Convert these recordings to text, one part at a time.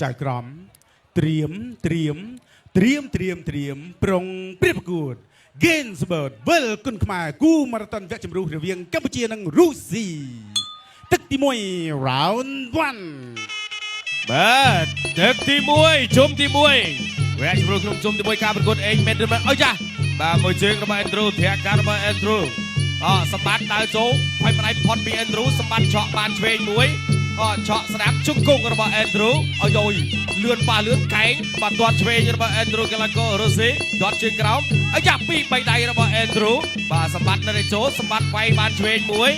ចៅក្រមត្រៀមប្រងព្រៀបប្រកួត Gainsbourg វិលគុណខ្មែរគូម៉ារ៉ាតុនវគ្គជម្រុះរវាងកម្ពុជានិងរុស្ស៊ីទឹកទី1 round 1បាទទឹកទី1ជុំទី1វគ្គជម្រុះក្នុងជុំទី1ការប្រកួត8 mét អូចាបាទមួយជើងរបស់ Andrew ធាក់ការរបស់ Andrew សម្បត្តិដើរចូលផាច់បដៃផុតពី Andrew សម្បត្តិឆក់បានឆ្វេងមួយឆក់ស្ដាប់ជង្គង់របស់ Andrew អយលឿនប៉ះលឿនកែងបាទទាត់ឆ្វេងរបស់ Andrew កាឡាកូរ៉ូស៊ីទាត់ជើងក្រោមអាយ៉ាពី3ដៃរបស់ Andrew បាទសម្បត្តិនៅចូលសម្បត្តិវាយបានឆ្វេងមួយ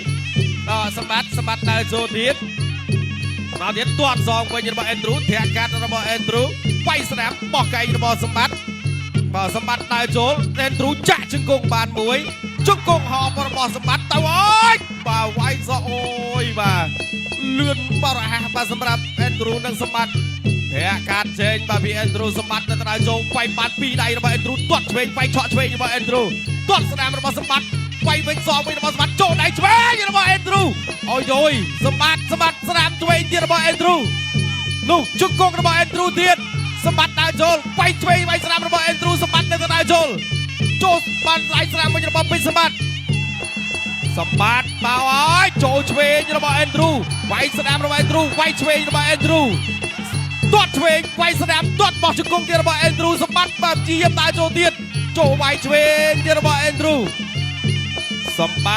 សម្បត្តិដើរចូលទៀតមកទៀតទាត់សងវិញរបស់ Andrew ធាក់កាត់របស់ Andrew វាយស្ដាប់បោះកែងរបស់សម្បត្តិបាទសម្បត្តិដើរចូល Andrew ចាក់ជង្គង់បានមួយជង្គង់ហោបរបស់សម្បត្តិទៅអើយបាទវាយសក់អូយបាទលឿនបរហ័សបាទសម្រាប់ Andrew និងសម្បត្តិធាក់កាត់ចេញបាទពី Andrew សម្បត្តិទៅដើរចូលវាយបាន2ដៃរបស់ Andrew ទាត់ឆ្វេងវាយឆក់ឆ្វេងរបស់ Andrew ទាត់ស្ដាំរបស់សម្បត្តិវាយវិញសងវិញរបស់សម្បត្តិចូលដៃឆ្វេងរបស់ Andrew អូយយសម្បត្តិស្ដាំឆ្វេងទៀតរបស់ Andrew នោះជង្គង់របស់ Andrew ទៀតសម្បត្តិដើរចូលវាយឆ្វេងវាយស្ដាំរបស់ Andrew សម្បត្តិនៅទៅដើរចូលបានដៃស្ដាំវិញរបស់ពេជ្រសម្បត្តិមកហើយចូលឆ្វេងរបស់ Andrew វាយស្ដាំរបស់ Andrew វាយឆ្វេងរបស់ Andrew ទាត់ឆ្វេងវាយស្ដាំទាត់បោះជង្គង់ទៀតរបស់ Andrew សម្បត្តិបាទជាយាមដើរចូលទៀតចូលវាយឆ្វេងទៀតរបស់ Andrew សម្ប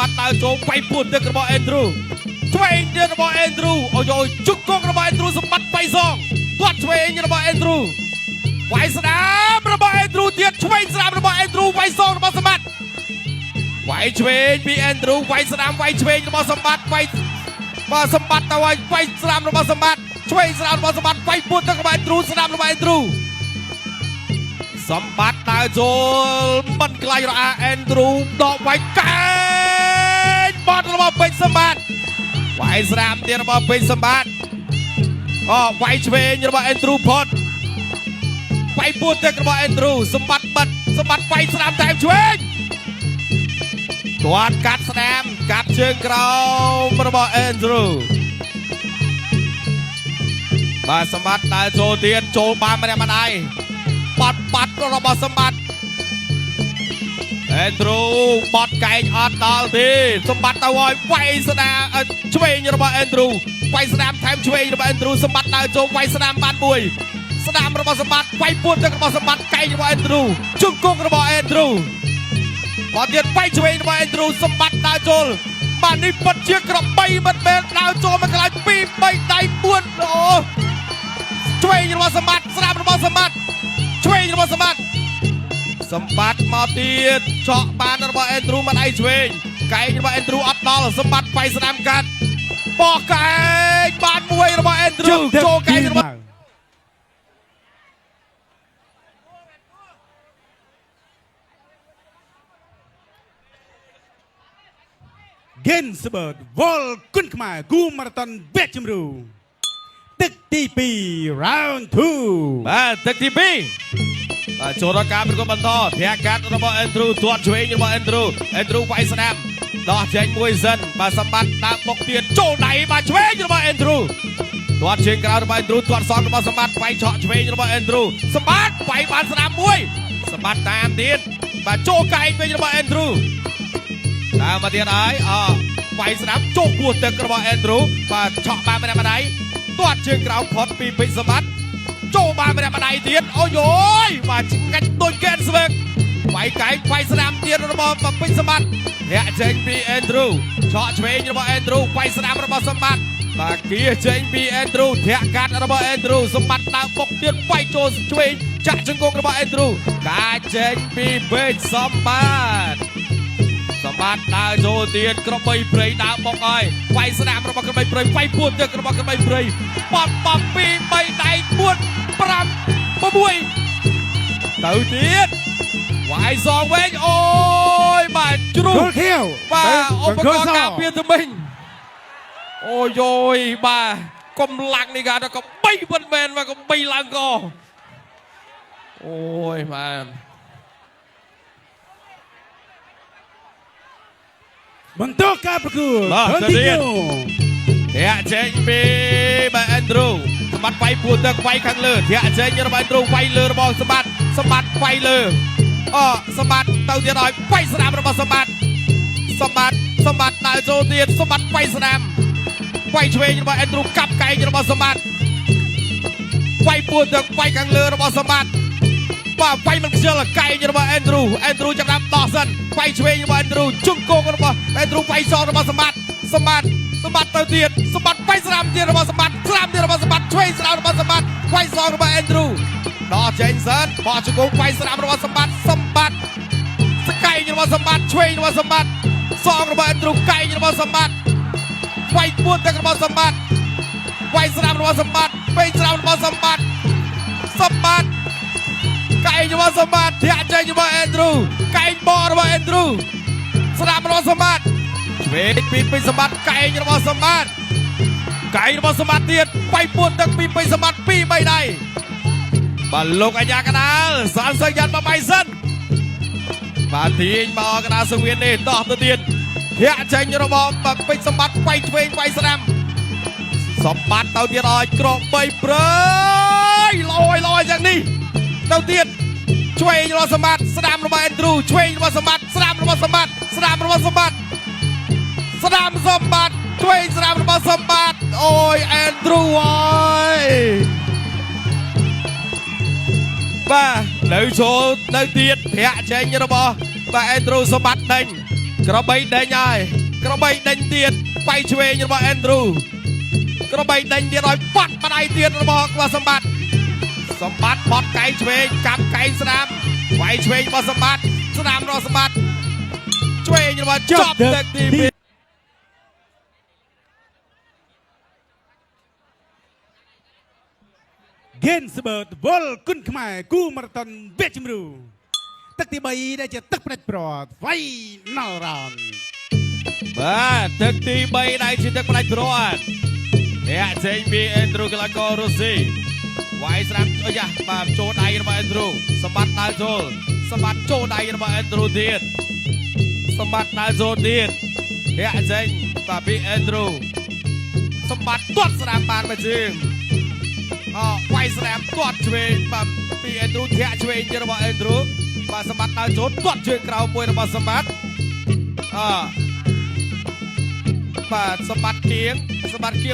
ត្តិដើរចូលវាយពួនទឹករបស់ Andrew ឆ្វេងទៀតរបស់ Andrew អូយជង្គង់របស់ Andrew សម្បត្តិវាយសងទាត់ឆ្វេងរបស់ Andrew វាយស្ដាំរបស់ Andrew ទៀតឆ្វេងស្ដាំរបស់ Andrew វាយសងរបស់សម្បត្តិវាយឆ្វេងពី Andrew វាយស្ដាំវាយឆ្វេងរបស់សម្បត្តិវាយបាទសម្បត្តិទៅវាយស្ដាំរបស់សម្បត្តិឆ្វេងស្ដាំរបស់សម្បត្តិវាយពួនទឹករបស់ Andrew ស្ដាំរបស់ Andrew សម្បត្តិដើរចូលមិនខ្លាចរអា Andrew ដកវាយកែងបត់របស់ពេជ្រសម្បត្តិវាយស្ដាំទៀតរបស់ពេជ្រសម្បត្តិវាយឆ្វេងរបស់ Andrew ផុតវាយពួនទឹករបស់ Andrew សម្បត្តិបិទសម្បត្តិវាយស្ដាំតែឆ្វេងទាត់កាត់ស្ដាំកាត់ជើងក្រោមរបស់ Andrew បាទសម្បត្តិដើរចូលទៀតចូលបានម្នាក់ម្ដាយបាត់របស់សម្បត្តិ Andrew បត់កែងអត់ដល់ទេសម្បត្តិទៅឲ្យវាយស្ដាំឆ្វេងរបស់ Andrew វាយស្ដាំថែមឆ្វេងរបស់ Andrew សម្បត្តិដើរចូលវាយស្ដាំបានមួយស្ដាំរបស់សម្បត្តិវាយពួនទឹករបស់សម្បត្តិកែងរបស់ Andrew ជង្គង់របស់ Andrew បាត់ទៀតវាយឆ្វេងរបស់ Andrew សម្បត្តិដើរចូលបាទនេះពិតជាក្របីមិនមែនដើរចូលមកកន្លែង2 3ដៃ4អូឆ្វេងរបស់សម្បត្តិស្ដាំរបស់សម្បត្តិឆ្វេងរបស់សម្បត្តិមកទៀតឆក់បានរបស់ Andrew មកដៃឆ្វេងកែងរបស់ Andrew អត់ដល់សម្បត្តិវាយស្ដាំកាត់បោះកែងបានមួយរបស់ Andrew ចូលកែងរបស់Gainsbourg វិលគុណខ្មែរគូម៉ារ៉ាតុនវគ្គជម្រុះទឹកទី2 round 2បាទទឹកទី2ចូលដល់ការប្រកួតបន្តធាក់កាត់របស់ Andrew ទាត់ឆ្វេងរបស់ Andrew វាយស្ដាំដោះចេញមួយសិនបាទសម្បត្តិដើរបុកទៀតចូលដៃបាទឆ្វេងរបស់ Andrew ទាត់ជើងក្រោយរបស់ Andrew ទាត់សងរបស់សម្បត្តិវាយឆក់ឆ្វេងរបស់ Andrew សម្បត្តិវាយបានស្ដាំមួយសម្បត្តិតាមទៀតបាទចូលកែងវិញរបស់ Andrew តាមមកទៀតហើយវាយស្ដាំចូលគោះទឹករបស់ Andrew បាទឆក់បានម្នាក់ម្ដាយទាត់ជើងក្រោមផុតពីពេជ្រសម្បត្តិចូលបានម្នាក់ម្ដាយទៀតអូយបាទកាច់ដូចកែនស្វឹកវាយកែងវាយស្ដាំទៀតរបស់ពេជ្រសម្បត្តិធាក់ចេញពី Andrew ឆក់ឆ្វេងរបស់ Andrew វាយស្ដាំរបស់សម្បត្តិបាទគៀចេញពី Andrew ធាក់កាត់របស់ Andrew សម្បត្តិដើរបុកទៀតវាយចូលឆ្វេងចាក់ជង្គង់របស់ Andrew ការចេញពីពេជ្រសម្បត្តិសម្បត្តិដើរចូលទៀតក្របីព្រៃដើរបុកហើយវាយស្ដាំរបស់ក្របីព្រៃវាយពួនទឹករបស់ក្របីព្រៃបត់2 3ដៃ4 5 6ទៅទៀតវាយសងវិញអូយបាទជ្រុះបាទឧបករណ៍ការពារទៅវិញអូយបាទកំឡាំងនេះគេថាក៏បីមិនមែនមកក៏បីឡើងកអូយបាទបន្តការប្រកួត ធាក់ចេញពីបាទ Andrew សម្បត្តិវាយពួនទឹកវាយខាងលើធាក់ចេញរបស់អេនឌ្រូវាយលើរបស់សម្បត្តិវាយលើសម្បត្តិទៅទៀតឲ្យវាយស្នាមរបស់សម្បត្តិដើរចូលទៀតសម្បត្តិវាយស្នាមវាយឆ្វេងរបស់អេនឌ្រូកាប់កែងរបស់សម្បត្តិវាយពួនទឹកវាយខាងលើរបស់សម្បត្តិបាទវាយមិនខ្ជិលកែងរបស់អេនឌ្រូចាប់ដើមដោះសិនវាយឆ្វេងរបស់អេនឌ្រូជង្គង់របស់អេនឌ្រូវាយសងរបស់សម្បត្តិទៅទៀតសម្បត្តិវាយស្នាមទៀតរបស់សម្បត្តិឆ្វេងស្នាមរបស់សម្បត្តិវាយសងរបស់អេនឌ្រូដោះចេញសិនបោះជង្គង់វាយស្នាមរបស់សម្បត្តិសកែងរបស់សម្បត្តិឆ្វេងរបស់សម្បត្តិសងរបស់អេនឌ្រូកែងរបស់សម្បត្តិវាយពួនទឹករបស់សម្បត្តិវាយស្នាមរបស់សម្បត្តិវាយស្នាមរបស់សម្បត្តិកែងរបស់សម្បត្តិធាក់ចេញរបស់អេនឌ្រូកែងបោរបស់អេនឌ្រូស្នាមរបស់សម្បត្តិឆ្វេងពីសម្បត្តិកែងរបស់សម្បត្តិទៀតវាយពួនទឹកពីសម្បត្តិ2-3ដៃបាទលោកអាញាកដាលសានសង្យានមកបាយសិនបាទទាញមកកដាលសង្វៀននេះដោះទៅទៀតធាក់ចេញរបស់ពេជ្រសម្បត្តិវាយឆ្វេងវាយស្នាមសម្បត្តិទៅទៀតឲ្យក្របីព្រៃលយយ៉ាងនេះទៅទៀតឆ្វេងរបស់សម្បត្តិស្នាមរបស់អេនឌ្រូឆ្វេងរបស់សម្បត្តិស្នាមរបស់សម្បត្តិឆ្វេងស្នាមរបស់សម្បត្តិអូយអេនឌ្រូអើយបាទនៅចូលនៅទៀតធាក់ចេញរបស់បាទអេនឌ្រូសម្បត្តិដេញក្របីដេញហើយក្របីដេញទៀតវាយឆ្វេងរបស់អេនឌ្រូក្របីដេញទៀតឲ្យបាត់បដៃទៀតរបស់សម្បត្តិបត់កែងឆ្វេងកាប់កែងស្នាមវាយឆ្វេងរបស់សម្បត្តិស្នាមរបស់សម្បត្តិឆ្វេងរបស់ចប់ទឹកទី2 Gainsbird វល់គុណខ្មែរគូម៉ារ៉ាតុនវគ្គជម្រុះទឹកទី3ដែលជាទឹកផ្ដាច់ប្រត់ Final Round បាទទឹកទី3ដែលជាទឹកផ្ដាច់ប្រត់អ្នកចេញពីអេនឌ្រូកីឡាកររុស្ស៊ីវាយស្នាមបាទចូលដៃរបស់អេនឌ្រូសម្បត្តិដើរចូលសម្បត្តិចូលដៃរបស់អេនឌ្រូទៀតសម្បត្តិដើរចូលទៀតអ្នកចេញបាទពីអេនឌ្រូសម្បត្តិទាត់ស្នាមបានមកជើងវាយស្នាមទាត់ឆ្វេងបាទពីអេនឌ្រូធាក់ឆ្វេងទៀតរបស់អេនឌ្រូបាទសម្បត្តិដើរចូលទាត់ជើងក្រោមមួយរបស់សម្បត្តិបាទសម្បត្តិគៀង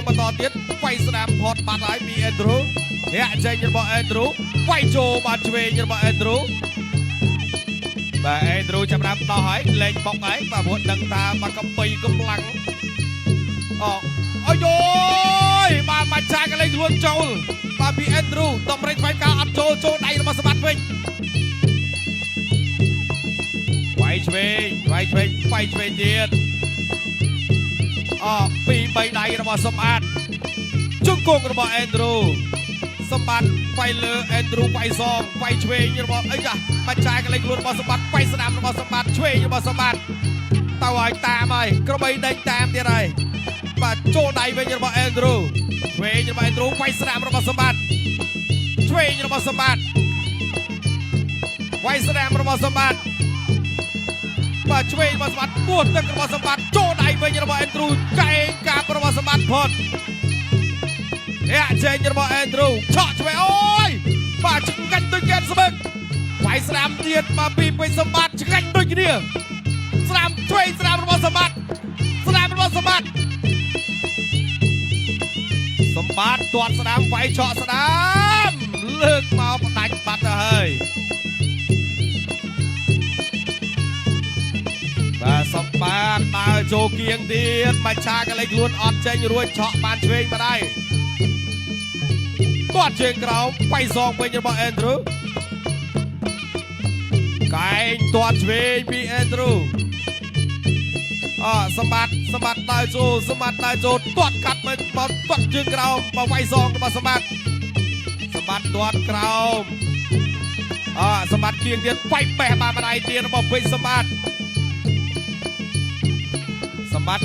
បន្តទៀតវាយស្នាមផតបាត់ហើយពីអេនឌ្រូធាក់ចេញរបស់អេនឌ្រូវាយចូលបាត់ឆ្វេងរបស់អេនឌ្រូបាទអេនឌ្រូចាប់ដើមដោះហើយលេងបុកហើយបាទព្រោះដឹងថាបាទកំបីកម្លាំងអូយបាទបាច់ចាកលេងខ្លួនចូលបាទពីអេនឌ្រូតម្រេចវាយការអត់ចូលដៃរបស់សម្បត្តិវិញវាយឆ្វេងទៀត2-3ដៃរបស់សម្បត្តិជង្គង់របស់អេនឌ្រូសម្បត្តិវាយលើអេនឌ្រូវាយសងវាយឆ្វេងរបស់បាច់ចាកលេងខ្លួនរបស់សម្បត្តិវាយស្នាមរបស់សម្បត្តិឆ្វេងរបស់សម្បត្តិទៅឲ្យតាមហើយក្របីដេញតាមទៀតហើយបាទចូលដៃវិញរបស់អេនឌ្រូឆ្វេងរបស់អេនឌ្រូវាយស្នាមរបស់សម្បត្តិឆ្វេងរបស់សម្បត្តិវាយស្នាមរបស់សម្បត្តិបាទឆ្វេងរបស់សម្បត្តិពោះទឹករបស់សម្បត្តិចូលដៃវិញរបស់អេនឌ្រូកែងកាប់របស់សម្បត្តិផុតចេញរបស់អេនឌ្រូឆក់ឆ្វេងអូយបាទចង្កាច់ដូចកែនស្បឹកវាយស្នាមទៀតបាទពីពេជ្រសម្បត្តិចង្កាច់ដូចគ្នាស្នាមឆ្វេងស្នាមរបស់សម្បត្តិសម្បត្តិទាត់ស្នាមវាយឆក់ស្នាមលើកមកផ្ដាច់បាត់ទៅហើយបាទសម្បត្តិដើរចូលគៀងទៀតបាច់ឆាកលេចខ្លួនអត់ចេញរួចឆក់បានឆ្វេងមកដែរទាត់ជើងក្រោមវាយសងវិញរបស់អេនឌ្រូកែងទាត់ឆ្វេងពីអេនឌ្រូសម្បត្តិដើរចូលទាត់កាត់មកទាត់ជើងក្រោមមកវាយសងរបស់សម្បត្តិទាត់ក្រោមសម្បត្តិគៀងទៀតវាយបេះបានម្ដាយទៀតរបស់ពេជ្រសម្បត្តិ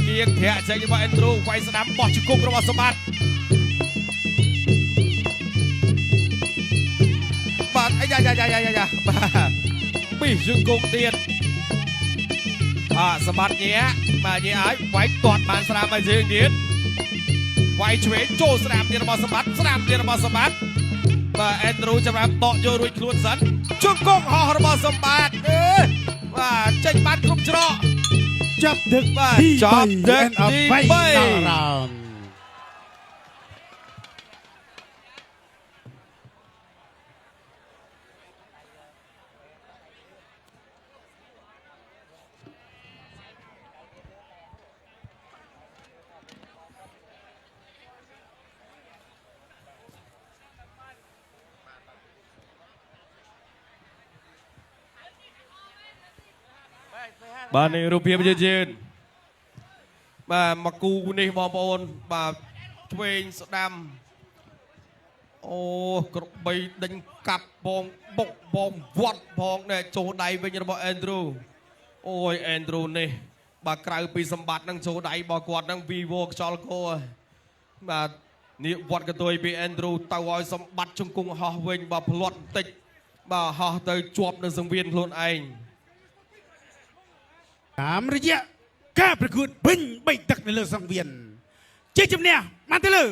គៀងធាក់ចេញរបស់អេនឌ្រូវាយស្នាមបោះជង្គង់របស់សម្បត្តិបាទបាទពីជង្គង់ទៀតសម្បត្តិញ៉ាឲ្យវាយទាត់បានស្រាមឲ្យជើងទៀត វាយឆ្វេងចូលស្នាមទៀតរបស់សម្បត្តិស្នាមទៀតរបស់សម្បត្តិបាទអេនដ្រូចាប់បានតក់យករួចខ្លួនសិនជង្គង់ហោះរបស់សម្បត្តិបាទចេញបានគ្រប់ច្រក ចាប់ទឹក បាទ ទី ចាប់ទឹក 3 ទី final 3 round បាទនេះរូបភាពយើងបាទមកគូនេះបងប្អូនបាទឆ្វេងស្ដាំអូក្របីដេញកាប់បងបុកបងវត្តផងដែរចូលដៃវិញរបស់អេនដ្រូអូយអេនដ្រូនេះបាទក្រៅពីសម្បត្តិនឹងចូលដៃរបស់គាត់នឹង Vivo ខ្យល់គោបាទនេះវត្តកតុយពីអេនដ្រូទៅឲ្យសម្បត្តិជង្គង់ហោះវិញបាទផ្លាត់បន្តិចបាទហោះទៅជាប់នៅសង្វៀនខ្លួនឯង តាមរយៈការប្រកួតវិញ3ទឹកនៅលើសង្វៀនជាជំនះបានទៅលើ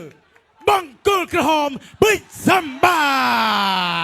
បង្គោលក្រហមពេជ្រសម្បា